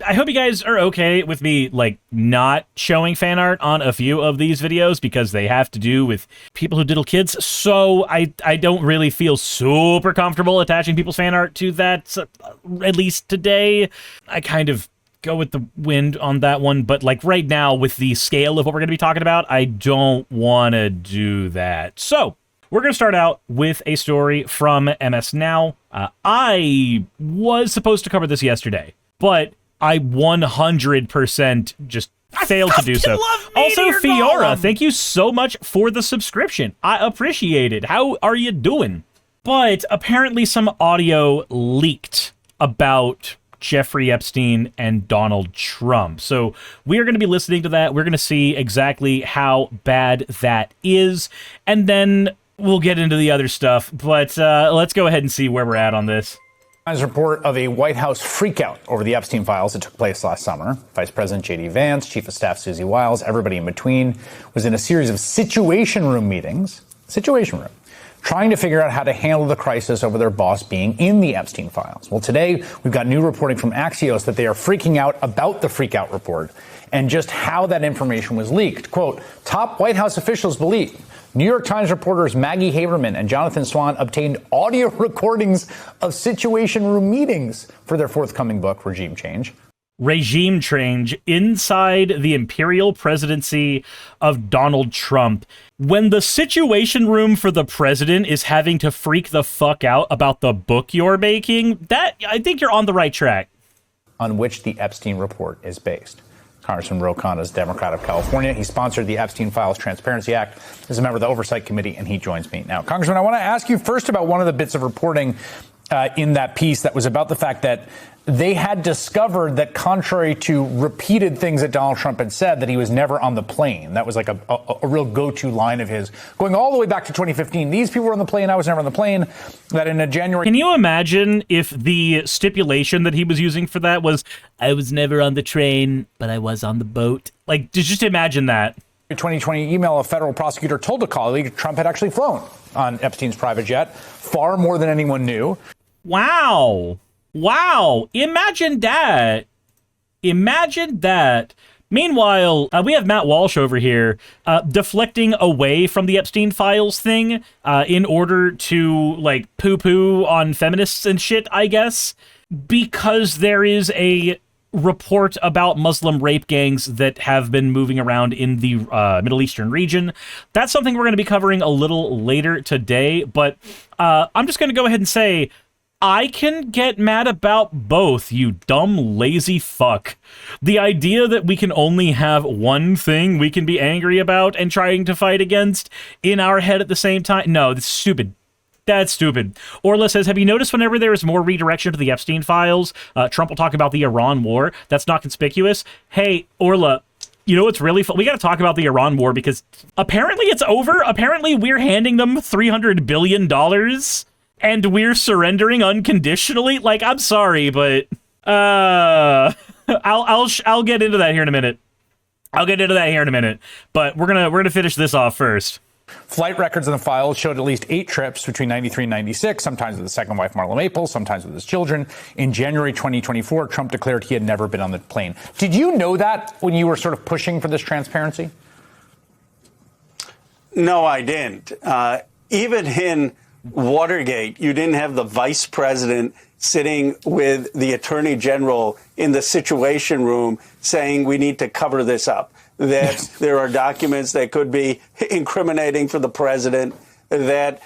I hope you guys are okay with me, like, not showing fan art on a few of these videos because they have to do with people who diddle kids. So I don't really feel super comfortable attaching people's fan art to that, at least today. I kind of go with the wind on that one, but like right now with the scale of what we're going to be talking about, I don't want to do that. So we're going to start out with a story from MS Now. I was supposed to cover this yesterday, but I 100% just failed to do so. Also, Fiora, thank you so much for the subscription. I appreciate it. How are you doing? But apparently some audio leaked about Jeffrey Epstein and Donald Trump. So we're going to be listening to that. We're going to see exactly how bad that is. And then we'll get into the other stuff. But let's go ahead and see where we're at on this. Report of a White House freakout over the Epstein files that took place last summer. Vice President J.D. Vance, Chief of Staff Suzy Wiles, everybody in between was in a series of Situation Room meetings. Situation Room. Trying to figure out how to handle the crisis over their boss being in the Epstein files. Well, today we've got new reporting from Axios that they are freaking out about the freakout report and just how that information was leaked. Quote, top White House officials believe New York Times reporters Maggie Haberman and Jonathan Swan obtained audio recordings of Situation Room meetings for their forthcoming book, Regime Change. Regime change inside the imperial presidency of Donald Trump. When the Situation Room for the president is having to freak the fuck out about the book you're making, that I think you're on the right track. On which the Epstein report is based. Congressman Ro Khanna is Democrat of California. He sponsored the Epstein Files Transparency Act as a member of the Oversight Committee, and he joins me now. Congressman, I want to ask you first about one of the bits of reporting in that piece that was about the fact that they had discovered that contrary to repeated things that Donald Trump had said, that he was never on the plane. That was like a real go-to line of his, going all the way back to 2015. These people were on the plane. I was never on the plane. That in a January. Can you imagine if the stipulation that he was using for that was, I was never on the train, but I was on the boat? Like, just imagine that. 2020 email, a federal prosecutor told a colleague Trump had actually flown on Epstein's private jet, far more than anyone knew. Wow. Wow. Imagine that. Imagine that. Meanwhile, we have Matt Walsh over here deflecting away from the Epstein files thing in order to, like, poo-poo on feminists and shit, I guess, because there is a report about Muslim rape gangs that have been moving around in the Middle Eastern region. That's something we're going to be covering a little later today, but I'm just going to go ahead and say, I can get mad about both, you dumb, lazy fuck. The idea that we can only have one thing we can be angry about and trying to fight against in our head at the same time? No, that's stupid. That's stupid. Orla says, have you noticed whenever there is more redirection to the Epstein files, Trump will talk about the Iran war? That's not conspicuous. Hey, Orla, you know what's really fun? We got to talk about the Iran war because apparently it's over. Apparently we're handing them $300 billion. And we're surrendering unconditionally? Like, I'm sorry, but I'll get into that here in a minute. But we're gonna finish this off first. Flight records in the files showed at least 8 trips between 93 and 96, sometimes with his second wife, Marla Maples, sometimes with his children. In January 2024, Trump declared he had never been on the plane. Did you know that when you were sort of pushing for this transparency? No, I didn't. Even in Watergate, you didn't have the vice president sitting with the attorney general in the Situation Room saying we need to cover this up, that there are documents that could be incriminating for the president, that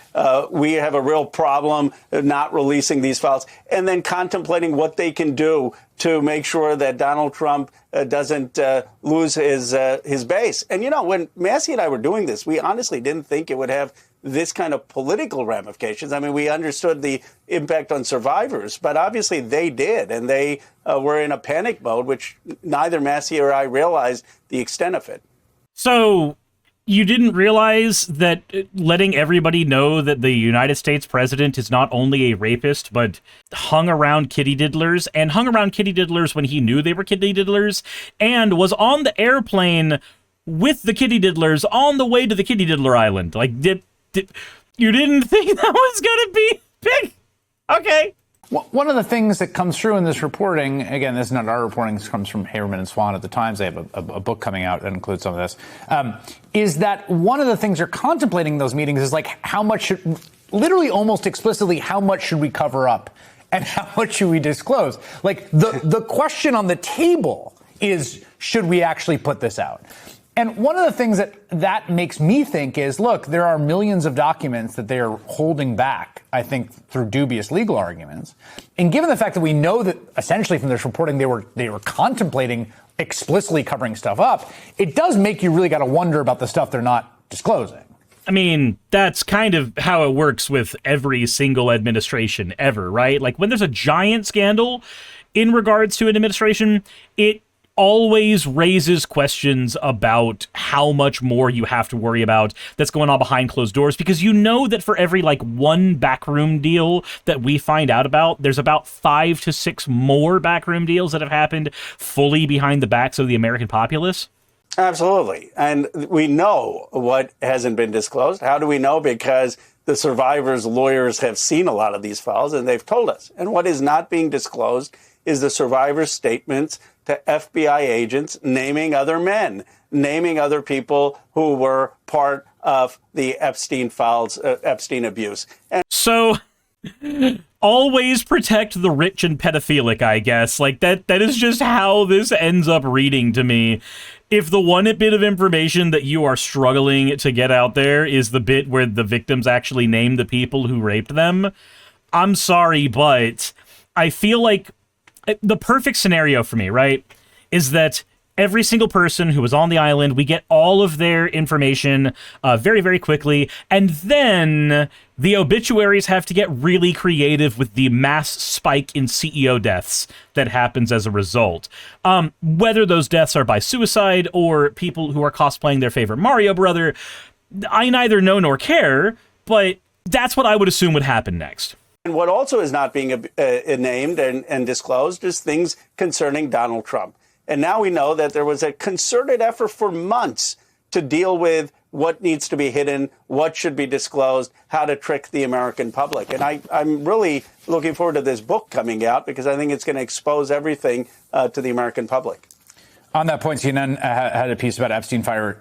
we have a real problem not releasing these files, and then contemplating what they can do to make sure that Donald Trump doesn't lose his base. And, you know, when Massey and I were doing this, we honestly didn't think it would have this kind of political ramifications. I mean, we understood the impact on survivors, but obviously they did, and they were in a panic mode, which neither Massey or I realized the extent of it. So you didn't realize that letting everybody know that the United States president is not only a rapist, but hung around kitty diddlers, and hung around kitty diddlers when he knew they were kitty diddlers, and was on the airplane with the kitty diddlers on the way to the kitty diddler island. Like, you didn't think that was going to be big? Okay. One of the things that comes through in this reporting, again, this is not our reporting, this comes from Haberman and Swan at the Times. They have a book coming out that includes some of this, is that one of the things they're contemplating in those meetings is like how much, literally almost explicitly, how much should we cover up and how much should we disclose? Like the question on the table is, should we actually put this out? And one of the things that makes me think is, look, there are millions of documents that they are holding back, I think, through dubious legal arguments. And given the fact that we know that essentially from this reporting they were contemplating explicitly covering stuff up, it does make you really got to wonder about the stuff they're not disclosing. I mean, that's kind of how it works with every single administration ever, right? Like when there's a giant scandal in regards to an administration, it always raises questions about how much more you have to worry about that's going on behind closed doors, because you know that for every like one backroom deal that we find out about, there's about 5 to 6 more backroom deals that have happened fully behind the backs of the American populace. Absolutely. And we know what hasn't been disclosed. How do we know? Because the survivors' lawyers have seen a lot of these files and they've told us. And what is not being disclosed is the survivors' statements to FBI agents naming other men, naming other people who were part of the Epstein files, Epstein abuse. And so always protect the rich and pedophilic, I guess. Like that is just how this ends up reading to me. If the one bit of information that you are struggling to get out there is the bit where the victims actually name the people who raped them, I'm sorry, but I feel like the perfect scenario for me, right, is that every single person who was on the island, we get all of their information very, very quickly, and then the obituaries have to get really creative with the mass spike in CEO deaths that happens as a result. Whether those deaths are by suicide or people who are cosplaying their favorite Mario brother, I neither know nor care, but that's what I would assume would happen next. And what also is not being named and disclosed is things concerning Donald Trump. And now we know that there was a concerted effort for months to deal with what needs to be hidden, what should be disclosed, how to trick the American public. And I'm really looking forward to this book coming out because I think it's going to expose everything to the American public. On that point, CNN had a piece about Epstein fire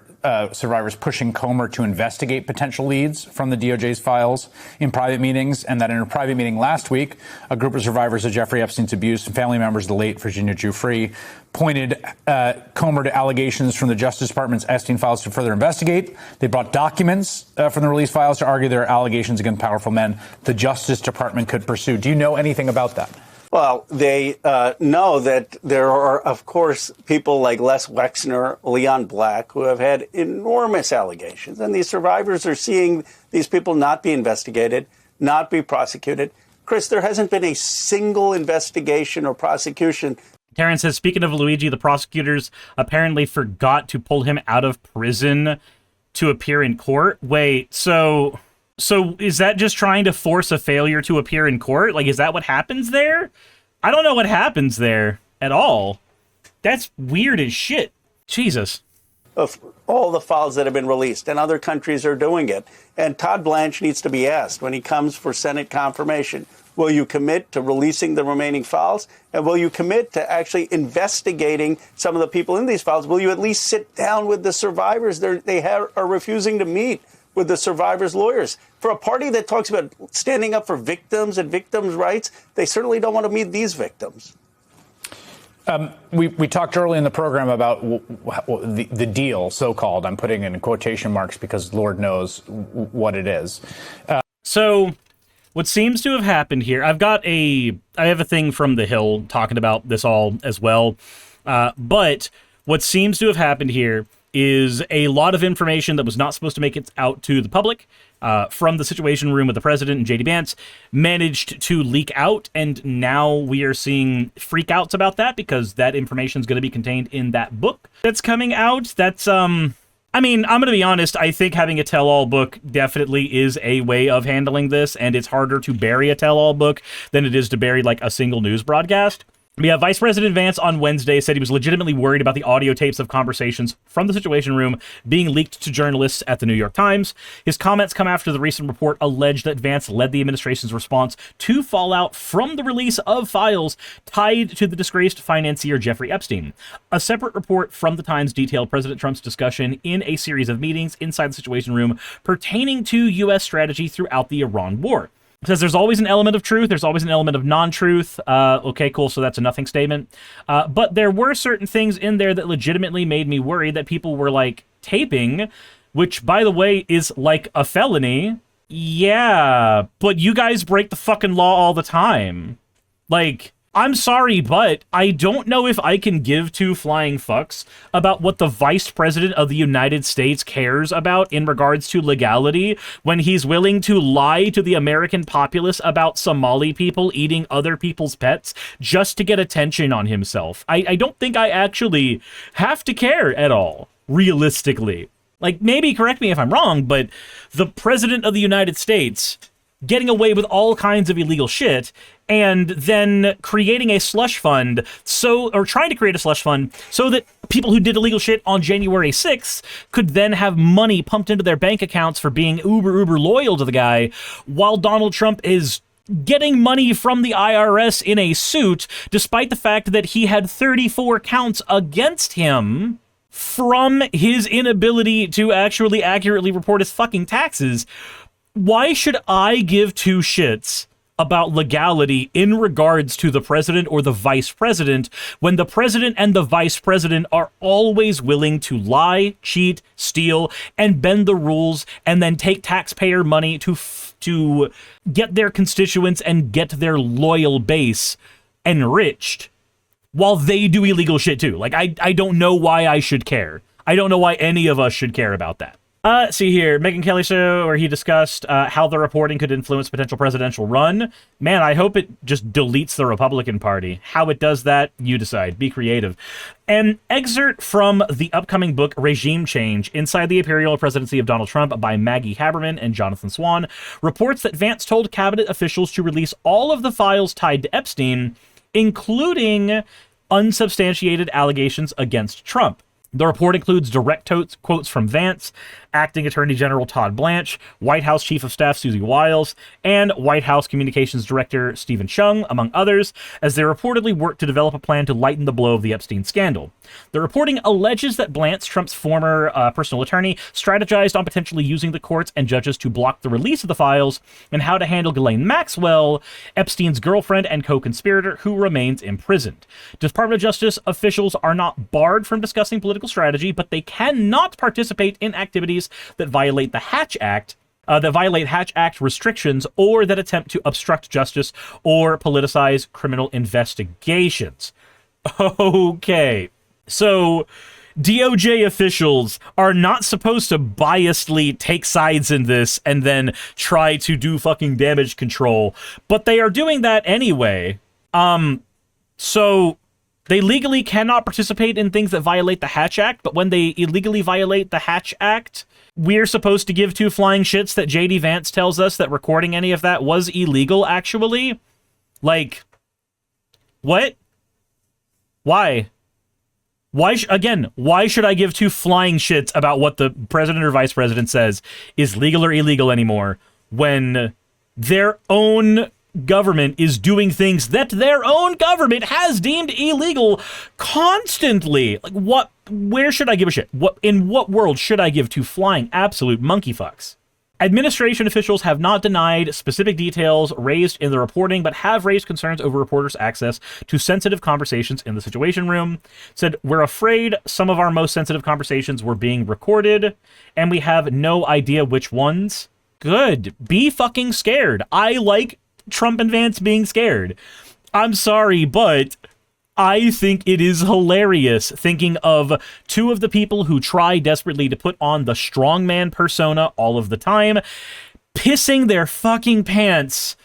survivors pushing Comer to investigate potential leads from the DOJ's files in private meetings, and that in a private meeting last week, a group of survivors of Jeffrey Epstein's abuse and family members of the late Virginia Giuffre pointed Comer to allegations from the Justice Department's Epstein files to further investigate. They brought documents from the released files to argue there are allegations against powerful men the Justice Department could pursue. Do you know anything about that? Well, they know that there are, of course, people like Les Wexner, Leon Black, who have had enormous allegations. And these survivors are seeing these people not be investigated, not be prosecuted. Chris, there hasn't been a single investigation or prosecution. Terrence says, speaking of Luigi, the prosecutors apparently forgot to pull him out of prison to appear in court. Wait, So is that just trying to force a failure to appear in court? Like, is that what happens there? I don't know what happens there at all. That's weird as shit. Jesus. Of all the files that have been released, and other countries are doing it. And Todd Blanche needs to be asked when he comes for Senate confirmation, will you commit to releasing the remaining files? And will you commit to actually investigating some of the people in these files? Will you at least sit down with the survivors? They are refusing to meet with the survivors' lawyers. For a party that talks about standing up for victims and victims' rights, they certainly don't want to meet these victims. We talked early in the program about the deal, so-called. I'm putting in quotation marks because Lord knows what it is. So what seems to have happened here, I have a thing from The Hill talking about this all as well. But what seems to have happened here is a lot of information that was not supposed to make it out to the public from the Situation Room with the president and J.D. Vance managed to leak out, and now we are seeing freakouts about that because that information is going to be contained in that book that's coming out. That's, I mean, I'm going to be honest, I think having a tell-all book definitely is a way of handling this, and it's harder to bury a tell-all book than it is to bury, like, a single news broadcast. Yeah, Vice President Vance on Wednesday said he was legitimately worried about the audio tapes of conversations from the Situation Room being leaked to journalists at the New York Times. His comments come after the recent report alleged that Vance led the administration's response to fallout from the release of files tied to the disgraced financier Jeffrey Epstein. A separate report from the Times detailed President Trump's discussion in a series of meetings inside the Situation Room pertaining to U.S. strategy throughout the Iran war. It says there's always an element of truth, there's always an element of non-truth. Okay, cool, so that's a nothing statement. But there were certain things in there that legitimately made me worried that people were, like, taping, which, by the way, is, like, a felony. Yeah, but you guys break the fucking law all the time. Like, I'm sorry, but I don't know if I can give two flying fucks about what the Vice President of the United States cares about in regards to legality when he's willing to lie to the American populace about Somali people eating other people's pets just to get attention on himself. I don't think I actually have to care at all, realistically. Like, maybe correct me if I'm wrong, but the President of the United States getting away with all kinds of illegal shit, and then creating a slush fund, or trying to create a slush fund so that people who did illegal shit on January 6th could then have money pumped into their bank accounts for being uber loyal to the guy, while Donald Trump is getting money from the IRS in a suit, despite the fact that he had 34 counts against him from his inability to actually accurately report his fucking taxes. Why should I give two shits about legality in regards to the president or the vice president when the president and the vice president are always willing to lie, cheat, steal, and bend the rules and then take taxpayer money to get their constituents and get their loyal base enriched while they do illegal shit too? Like, I don't know why I should care. I don't know why any of us should care about that. See here, Megyn Kelly show, where he discussed how the reporting could influence potential presidential run. Man, I hope it just deletes the Republican Party. How it does that, you decide. Be creative. An excerpt from the upcoming book Regime Change, Inside the Imperial Presidency of Donald Trump by Maggie Haberman and Jonathan Swan, reports that Vance told cabinet officials to release all of the files tied to Epstein, including unsubstantiated allegations against Trump. The report includes direct quotes from Vance, Acting Attorney General Todd Blanche, White House Chief of Staff Suzy Wiles, and White House Communications Director Stephen Chung, among others, as they reportedly worked to develop a plan to lighten the blow of the Epstein scandal. The reporting alleges that Blanche, Trump's former personal attorney, strategized on potentially using the courts and judges to block the release of the files, and how to handle Ghislaine Maxwell, Epstein's girlfriend and co-conspirator, who remains imprisoned. Department of Justice officials are not barred from discussing political strategy, but they cannot participate in activities that violate the Hatch Act, Hatch Act restrictions, or that attempt to obstruct justice or politicize criminal investigations. Okay, so DOJ officials are not supposed to biasedly take sides in this and then try to do fucking damage control, but they are doing that anyway. So they legally cannot participate in things that violate the Hatch Act, but when they illegally violate the Hatch Act, we're supposed to give two flying shits that J.D. Vance tells us that recording any of that was illegal, actually? Like, what? Why? Why should I give two flying shits about what the president or vice president says is legal or illegal anymore when their own government is doing things that their own government has deemed illegal constantly? Like, what? Where should I give a shit? In what world should I give two flying absolute monkey fucks? Administration officials have not denied specific details raised in the reporting, but have raised concerns over reporters' access to sensitive conversations in the Situation Room. Said, we're afraid some of our most sensitive conversations were being recorded, and we have no idea which ones. Good. Be fucking scared. I like Trump and Vance being scared. I'm sorry, but I think it is hilarious thinking of two of the people who try desperately to put on the strongman persona all of the time, pissing their fucking pants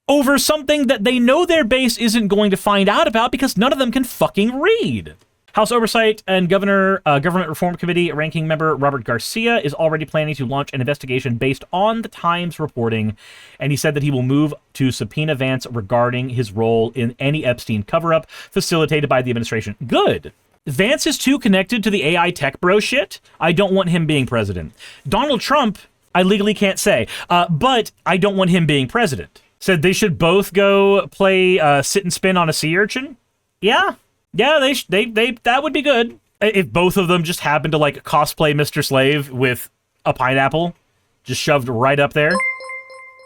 over something that they know their base isn't going to find out about because none of them can fucking read. House Oversight and Government Reform Committee ranking member Robert Garcia is already planning to launch an investigation based on the Times reporting, and he said that he will move to subpoena Vance regarding his role in any Epstein cover-up facilitated by the administration. Good. Vance is too connected to the AI tech bro shit. I don't want him being president. Donald Trump, I legally can't say, but I don't want him being president. Said they should both go play sit and spin on a sea urchin. Yeah, they that would be good if both of them just happened to like cosplay Mr. Slave with a pineapple just shoved right up there.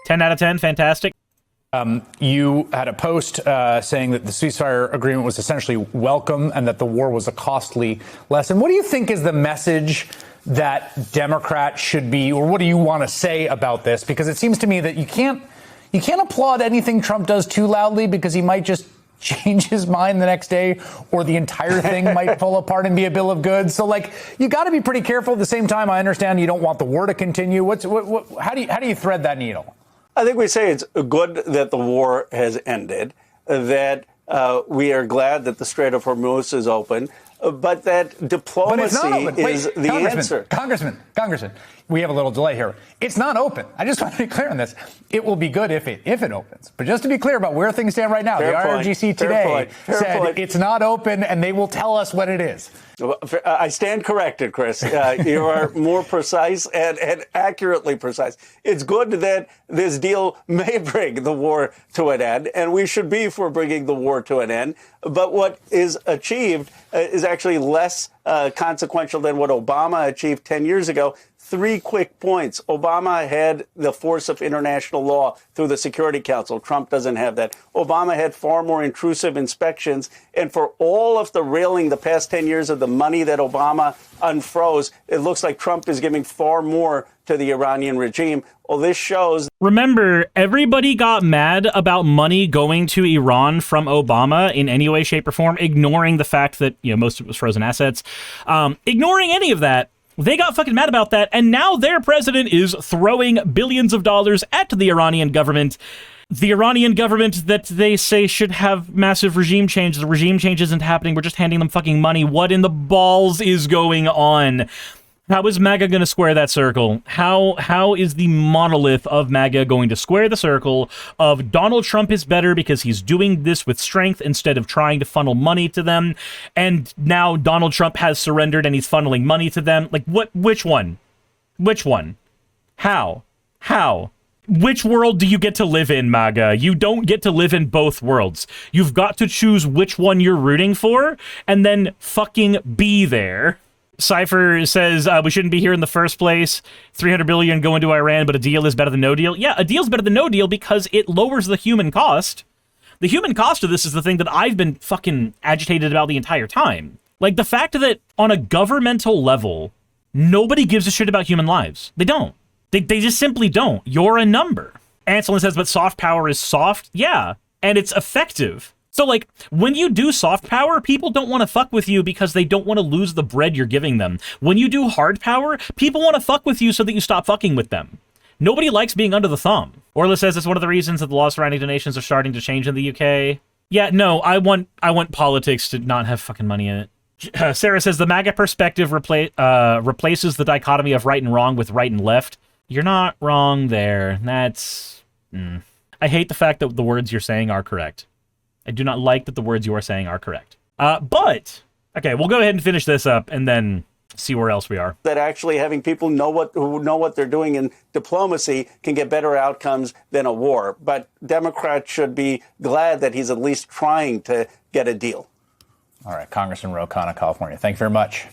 10 out of 10, fantastic. You had a post saying that the ceasefire agreement was essentially welcome and that the war was a costly lesson. What do you think is the message that Democrats should be, or what do you want to say about this? Because it seems to me that you can't applaud anything Trump does too loudly, because he might just change his mind the next day, or the entire thing might fall apart and be a bill of goods. So, like, you got to be pretty careful. At the same time, I understand you don't want the war to continue. How do you thread that needle? I think we say it's good that the war has ended, that we are glad that the Strait of Hormuz is open, but that diplomacy is the answer. Congressman, we have a little delay here. It's not open. I just want to be clear on this. It will be good if it opens. But just to be clear about where things stand right now, the IRGC today said it's not open, and they will tell us what it is. I stand corrected, Chris. You are more precise and accurately precise. It's good that this deal may bring the war to an end, and we should be for bringing the war to an end. But what is achieved is actually less consequential than what Obama achieved 10 years ago. 3 quick points. Obama had the force of international law through the Security Council. Trump doesn't have that. Obama had far more intrusive inspections. And for all of the railing the past 10 years of the money that Obama unfroze, it looks like Trump is giving far more to the Iranian regime. Well, this shows. Remember, everybody got mad about money going to Iran from Obama in any way, shape, or form, ignoring the fact that, most of it was frozen assets. Ignoring any of that. They got fucking mad about that, and now their president is throwing billions of dollars at the Iranian government. The Iranian government that they say should have massive regime change. The regime change isn't happening. We're just handing them fucking money. What in the balls is going on? How is MAGA going to square that circle? How is the monolith of MAGA going to square the circle of Donald Trump is better because he's doing this with strength instead of trying to funnel money to them, and now Donald Trump has surrendered and he's funneling money to them? Like, what? Which one? How? Which world do you get to live in, MAGA? You don't get to live in both worlds. You've got to choose which one you're rooting for and then fucking be there. Cypher says we shouldn't be here in the first place. $300 billion going to Iran, but a deal is better than no deal. Yeah, a deal's better than no deal because it lowers the human cost. The human cost of this is the thing that I've been fucking agitated about the entire time. Like, the fact that on a governmental level, nobody gives a shit about human lives. They don't. They just simply don't. You're a number. Anselin says, but soft power is soft? Yeah, and it's effective. So, like, when you do soft power, people don't want to fuck with you because they don't want to lose the bread you're giving them. When you do hard power, people want to fuck with you so that you stop fucking with them. Nobody likes being under the thumb. Orla says it's one of the reasons that the laws surrounding donations are starting to change in the UK. Yeah, no, I want politics to not have fucking money in it. Sarah says the MAGA perspective replaces the dichotomy of right and wrong with right and left. You're not wrong there. That's... I hate the fact that the words you're saying are correct. I do not like that the words you are saying are correct. But, okay, we'll go ahead and finish this up and then see where else we are. That actually having people who know what they're doing in diplomacy can get better outcomes than a war. But Democrats should be glad that he's at least trying to get a deal. All right, Congressman Ro Khanna of California, thank you very much.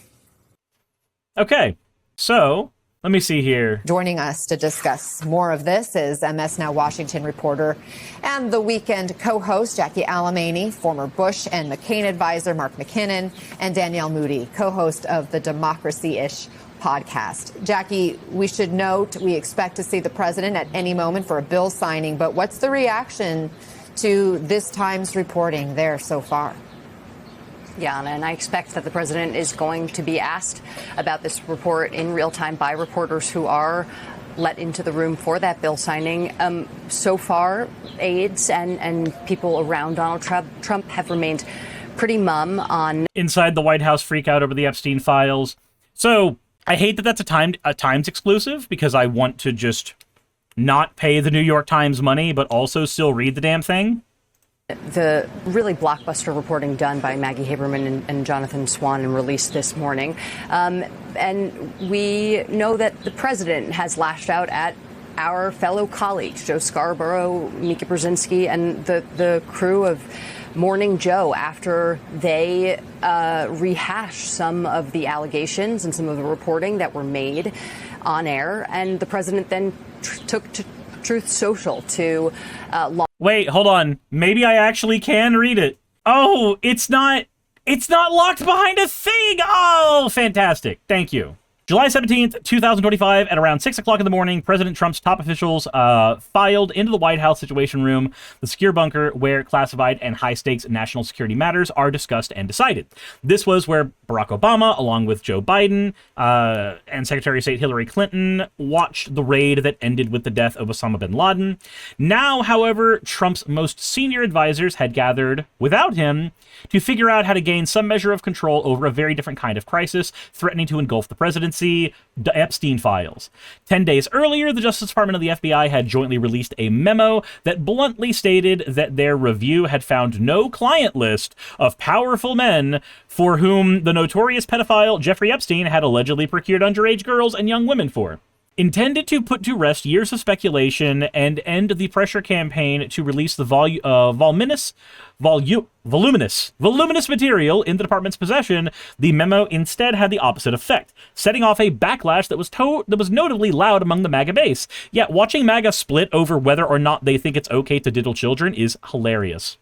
Okay, so... let me see here. Joining us to discuss more of this is MS Now Washington reporter and The Weekend co-host Jackie Alamany, former Bush and McCain advisor Mark McKinnon, and Danielle Moody, co-host of the Democracy-ish podcast. Jackie, we should note we expect to see the president at any moment for a bill signing, but what's the reaction to this Times reporting there so far? Yeah, Anna, and I expect that the president is going to be asked about this report in real time by reporters who are let into the room for that bill signing. So far, aides and people around Donald Trump have remained pretty mum on inside the White House freak out over the Epstein files. So I hate that that's a Times exclusive, because I want to just not pay the New York Times money, but also still read the damn thing. the really blockbuster reporting done by Maggie Haberman and Jonathan Swan and released this morning. And we know that the president has lashed out at our fellow colleagues, Joe Scarborough, Mika Brzezinski, and the crew of Morning Joe, after they rehashed some of the allegations and some of the reporting that were made on air. And the president then took to Truth Social to Wait, hold on. Maybe I actually can read it. Oh, it's not locked behind a thing. Oh, fantastic. Thank you. July 17th, 2025, at around 6 o'clock in the morning, President Trump's top officials filed into the White House Situation Room, the secure bunker where classified and high-stakes national security matters are discussed and decided. This was where Barack Obama, along with Joe Biden and Secretary of State Hillary Clinton, watched the raid that ended with the death of Osama bin Laden. Now, however, Trump's most senior advisors had gathered without him to figure out how to gain some measure of control over a very different kind of crisis, threatening to engulf the presidency. The Epstein files. 10 days earlier, the Justice Department and the FBI had jointly released a memo that bluntly stated that their review had found no client list of powerful men for whom the notorious pedophile Jeffrey Epstein had allegedly procured underage girls and young women for. Intended to put to rest years of speculation and end the pressure campaign to release the voluminous material in the department's possession, the memo instead had the opposite effect, setting off a backlash that was notably loud among the MAGA base. Yet watching MAGA split over whether or not they think it's okay to diddle children is hilarious.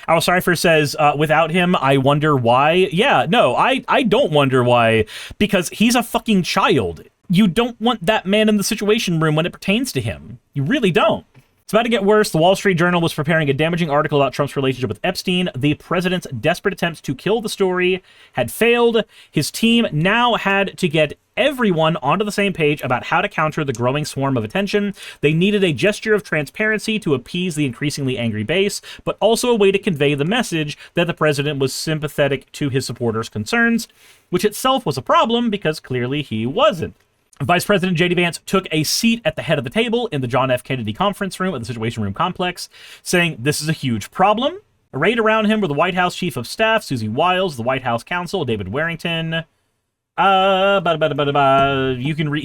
Our Cipher says, without him, I wonder why. Yeah, no, I don't wonder why, because he's a fucking child. You don't want that man in the Situation Room when it pertains to him. You really don't. It's about to get worse. The Wall Street Journal was preparing a damaging article about Trump's relationship with Epstein. The president's desperate attempts to kill the story had failed. His team now had to get everyone onto the same page about how to counter the growing swarm of attention. They needed a gesture of transparency to appease the increasingly angry base, but also a way to convey the message that the president was sympathetic to his supporters' concerns, which itself was a problem because clearly he wasn't. Vice President J.D. Vance took a seat at the head of the table in the John F. Kennedy conference room at the Situation Room complex, saying this is a huge problem. Arrayed around him were the White House Chief of Staff, Suzy Wiles, the White House Counsel, David Warrington. You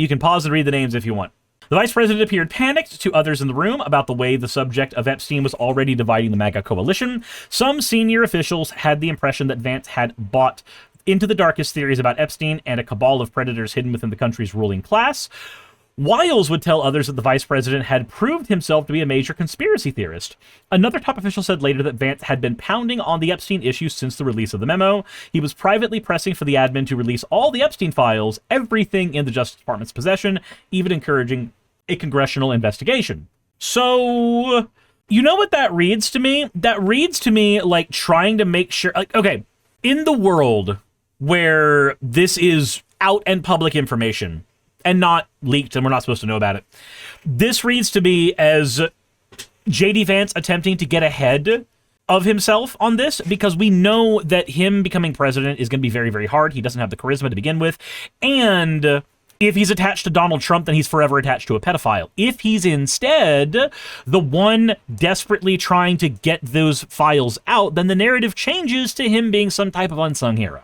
can pause and read the names if you want. The Vice President appeared panicked to others in the room about the way the subject of Epstein was already dividing the MAGA coalition. Some senior officials had the impression that Vance had bought into the darkest theories about Epstein and a cabal of predators hidden within the country's ruling class. Wiles would tell others that the vice president had proved himself to be a major conspiracy theorist. Another top official said later that Vance had been pounding on the Epstein issue since the release of the memo. He was privately pressing for the admin to release all the Epstein files, everything in the Justice Department's possession, even encouraging a congressional investigation. So, you know what that reads to me? That reads to me like trying to make sure, like, okay, in the world where this is out and public information and not leaked and we're not supposed to know about it, this reads to me as J.D. Vance attempting to get ahead of himself on this, because we know that him becoming president is going to be very, very hard. He doesn't have the charisma to begin with. And if he's attached to Donald Trump, then he's forever attached to a pedophile. If he's instead the one desperately trying to get those files out, then the narrative changes to him being some type of unsung hero.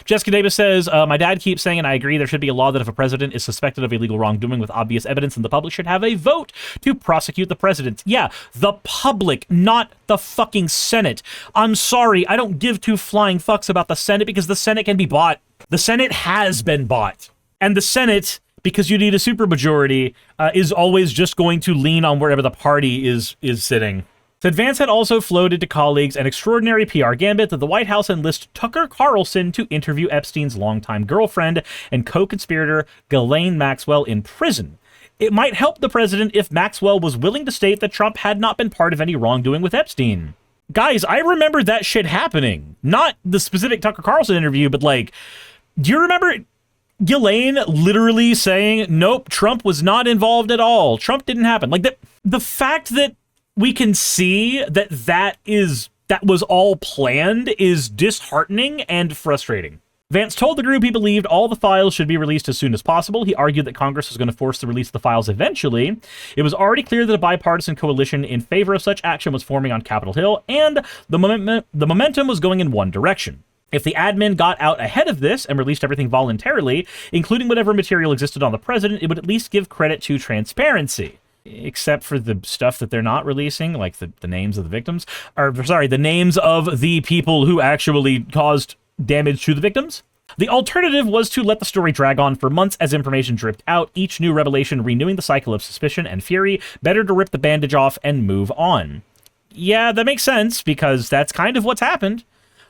Jessica Davis says, my dad keeps saying, and I agree, there should be a law that if a president is suspected of illegal wrongdoing with obvious evidence, then the public should have a vote to prosecute the president. Yeah, the public, not the fucking Senate. I'm sorry, I don't give two flying fucks about the Senate because the Senate can be bought. The Senate has been bought. And the Senate, because you need a supermajority, is always just going to lean on wherever the party is sitting. So Vance had also floated to colleagues an extraordinary PR gambit that the White House enlist Tucker Carlson to interview Epstein's longtime girlfriend and co-conspirator Ghislaine Maxwell in prison. It might help the president if Maxwell was willing to state that Trump had not been part of any wrongdoing with Epstein. Guys, I remember that shit happening. Not the specific Tucker Carlson interview, but like, do you remember Ghislaine literally saying, nope, Trump was not involved at all. Trump didn't happen. Like, the fact that we can see that that is that was all planned is disheartening and frustrating. Vance told the group he believed all the files should be released as soon as possible. He argued that Congress was going to force the release of the files eventually. It was already clear that a bipartisan coalition in favor of such action was forming on Capitol Hill, and the momentum was going in one direction. If the admin got out ahead of this and released everything voluntarily, including whatever material existed on the president, it would at least give credit to transparency. Except for the stuff that they're not releasing, like the names of the victims, the names of the people who actually caused damage to the victims. The alternative was to let the story drag on for months as information dripped out, each new revelation renewing the cycle of suspicion and fury. Better to rip the bandage off and move on. Yeah, that makes sense, because that's kind of what's happened.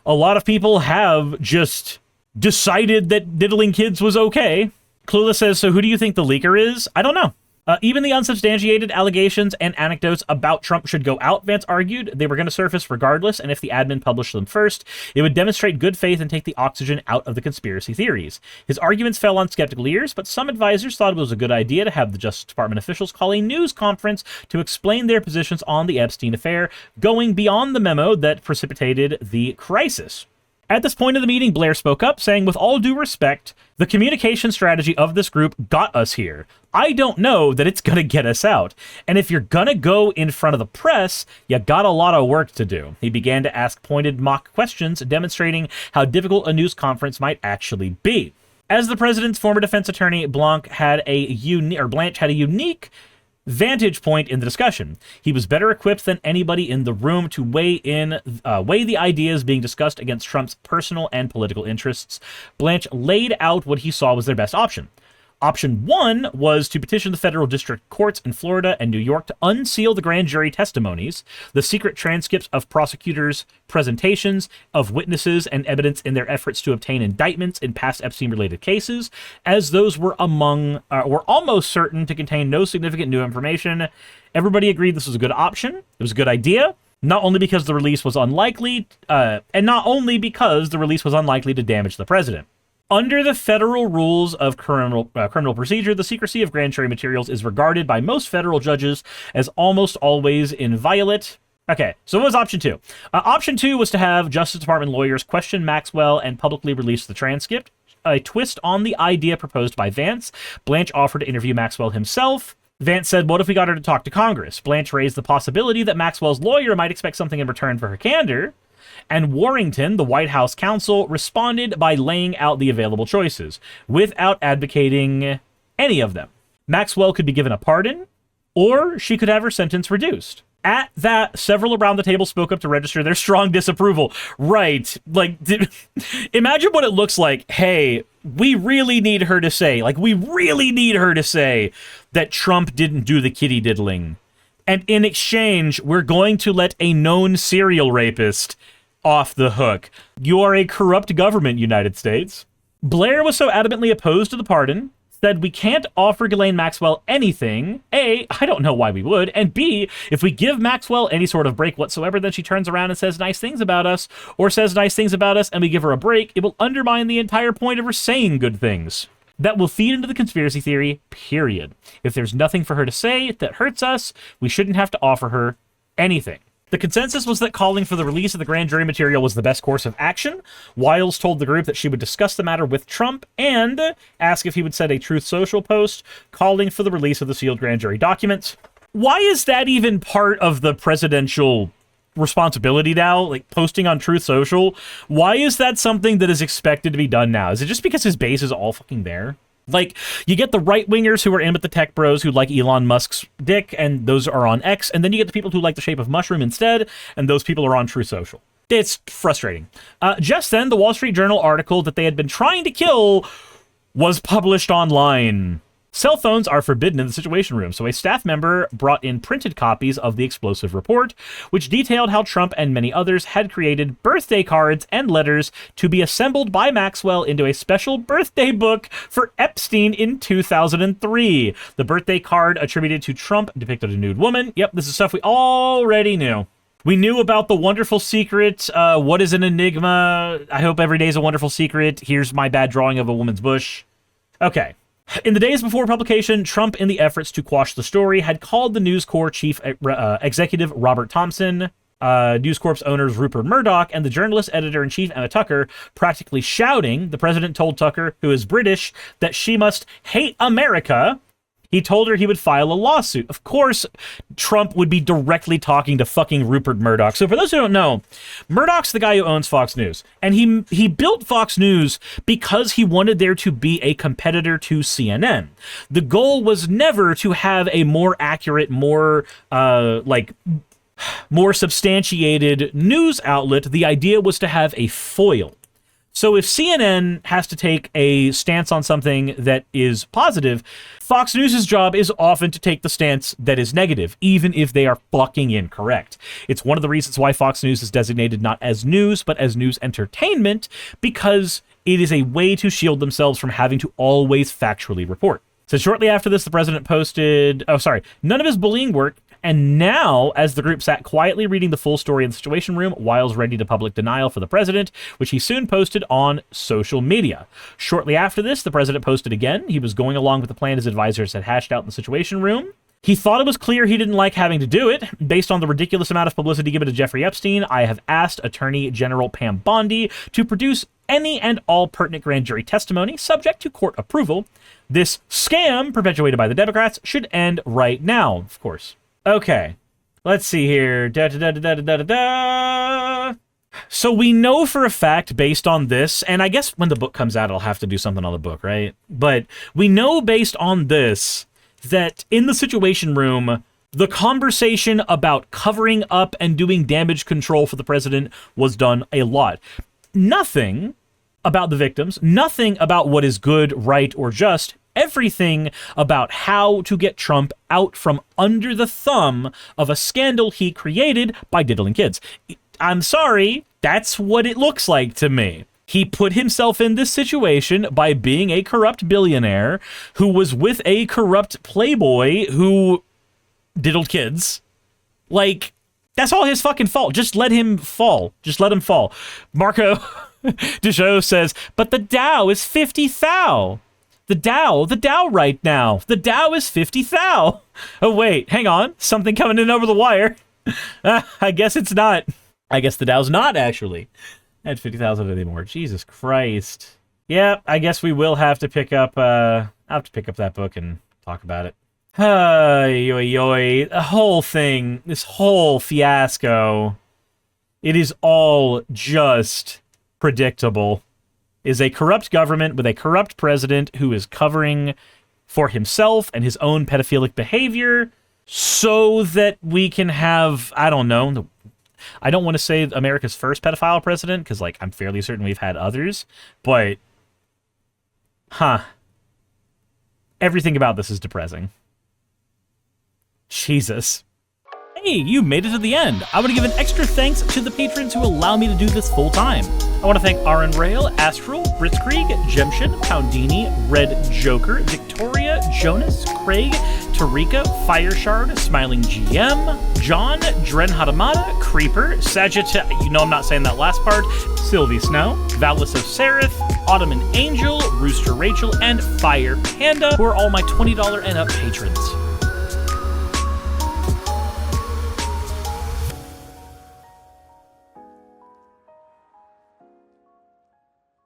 A lot of people have just decided that diddling kids was okay. Clueless says, so who do you think the leaker is? I don't know. Even the unsubstantiated allegations and anecdotes about Trump should go out, Vance argued. They were going to surface regardless, and if the admin published them first, it would demonstrate good faith and take the oxygen out of the conspiracy theories. His arguments fell on skeptical ears, but some advisors thought it was a good idea to have the Justice Department officials call a news conference to explain their positions on the Epstein affair, going beyond the memo that precipitated the crisis. At this point of the meeting, Blair spoke up, saying, with all due respect, the communication strategy of this group got us here. I don't know that it's going to get us out. And if you're going to go in front of the press, you got a lot of work to do. He began to ask pointed mock questions, demonstrating how difficult a news conference might actually be. As the president's former defense attorney, Blanche had a unique vantage point in the discussion. He was better equipped than anybody in the room to weigh the ideas being discussed against Trump's personal and political interests. Blanche laid out what he saw was their best option. Option 1 was to petition the federal district courts in Florida and New York to unseal the grand jury testimonies, the secret transcripts of prosecutors' presentations of witnesses and evidence in their efforts to obtain indictments in past Epstein-related cases, as those were were almost certain to contain no significant new information. Everybody agreed this was a good option. It was a good idea. Not only because the release was unlikely, to damage the president. Under the federal rules of criminal procedure, the secrecy of grand jury materials is regarded by most federal judges as almost always inviolate. Okay, so what was option 2? Option 2 was to have Justice Department lawyers question Maxwell and publicly release the transcript. A twist on the idea proposed by Vance. Blanche offered to interview Maxwell himself. Vance said, what if we got her to talk to Congress? Blanche raised the possibility that Maxwell's lawyer might expect something in return for her candor. And Warrington, the White House counsel, responded by laying out the available choices, without advocating any of them. Maxwell could be given a pardon, or she could have her sentence reduced. At that, several around the table spoke up to register their strong disapproval. Right, imagine what it looks like. Hey, we really need her to say that Trump didn't do the kitty diddling. And in exchange, we're going to let a known serial rapist off the hook. You are a corrupt government, United States. Blair was so adamantly opposed to the pardon, said we can't offer Ghislaine Maxwell anything. A, I don't know why we would. And B, if we give Maxwell any sort of break whatsoever, then she turns around and says nice things about us, or says nice things about us, and we give her a break, it will undermine the entire point of her saying good things. That will feed into the conspiracy theory, period. If there's nothing for her to say that hurts us, we shouldn't have to offer her anything. The consensus was that calling for the release of the grand jury material was the best course of action. Wiles told the group that she would discuss the matter with Trump and ask if he would send a Truth Social post calling for the release of the sealed grand jury documents. Why is that even part of the presidential responsibility now, like posting on Truth Social? Why is that something that is expected to be done now? Is it just because his base is all fucking there? Like, you get the right-wingers who are in with the tech bros who like Elon Musk's dick, and those are on X, and then you get the people who like the shape of mushroom instead, and those people are on Truth Social. It's frustrating. Just then, the Wall Street Journal article that they had been trying to kill was published online. Cell phones are forbidden in the Situation Room, so a staff member brought in printed copies of the explosive report, which detailed how Trump and many others had created birthday cards and letters to be assembled by Maxwell into a special birthday book for Epstein in 2003. The birthday card attributed to Trump depicted a nude woman. Yep, this is stuff we already knew. We knew about the wonderful secret. What is an enigma? I hope every day is a wonderful secret. Here's my bad drawing of a woman's bush. Okay. In the days before publication, Trump, in the efforts to quash the story, had called the News Corps chief executive Robert Thompson News Corp's owners Rupert Murdoch and the journalist, editor-in-chief Emma Tucker practically shouting. The president told Tucker, who is British, that she must hate America. He told her he would file a lawsuit. Of course, Trump would be directly talking to fucking Rupert Murdoch. So for those who don't know, Murdoch's the guy who owns Fox News. And he built Fox News because he wanted there to be a competitor to CNN. The goal was never to have a more accurate, more substantiated news outlet. The idea was to have a foil. So if CNN has to take a stance on something that is positive, Fox News' job is often to take the stance that is negative, even if they are fucking incorrect. It's one of the reasons why Fox News is designated not as news, but as news entertainment, because it is a way to shield themselves from having to always factually report. So shortly after this, the president posted, none of his bullying worked. And now, as the group sat quietly reading the full story in the Situation Room, Wiles ready to public denial for the president, which he soon posted on social media. Shortly after this, the president posted again. He was going along with the plan his advisors had hashed out in the Situation Room. He thought it was clear he didn't like having to do it. Based on the ridiculous amount of publicity given to Jeffrey Epstein, I have asked Attorney General Pam Bondi to produce any and all pertinent grand jury testimony subject to court approval. This scam, perpetuated by the Democrats, should end right now, of course. Okay, let's see here. So we know for a fact, based on this, and I guess when the book comes out, I'll have to do something on the book, right? But we know based on this that in the Situation Room, the conversation about covering up and doing damage control for the president was done a lot. Nothing about the victims, nothing about what is good, right, or just. Everything about how to get Trump out from under the thumb of a scandal he created by diddling kids. I'm sorry, that's what it looks like to me. He put himself in this situation by being a corrupt billionaire who was with a corrupt playboy who diddled kids. Like, that's all his fucking fault. Just let him fall. Just let him fall. Marco Deschaux says, but the Dow is 50 thou. The Dow right now. The Dow is 50 thou. Oh, wait, hang on. Something coming in over the wire. I guess it's not. I guess the Dow's not actually at 50,000 anymore. Jesus Christ. Yeah, I guess we will have to pick up, that book and talk about it. The whole thing, this whole fiasco, it is all just predictable. Is a corrupt government with a corrupt president who is covering for himself and his own pedophilic behavior so that we can have, I don't know, I don't want to say America's first pedophile president, because, like, I'm fairly certain we've had others, but, everything about this is depressing. Jesus. Hey, you made it to the end. I want to give an extra thanks to the patrons who allow me to do this full time. I want to thank Aaron Rail, Astral, Britzkrieg, Jemshin, Poundini, Red Joker, Victoria, Jonas, Craig, Tarika, Fireshard, Smiling GM, John, Dren Hadamada, Creeper, Sagitta, you know I'm not saying that last part, Sylvie Snow, Valis of Seraph, Ottoman Angel, Rooster Rachel, and Fire Panda, who are all my $20 and up patrons.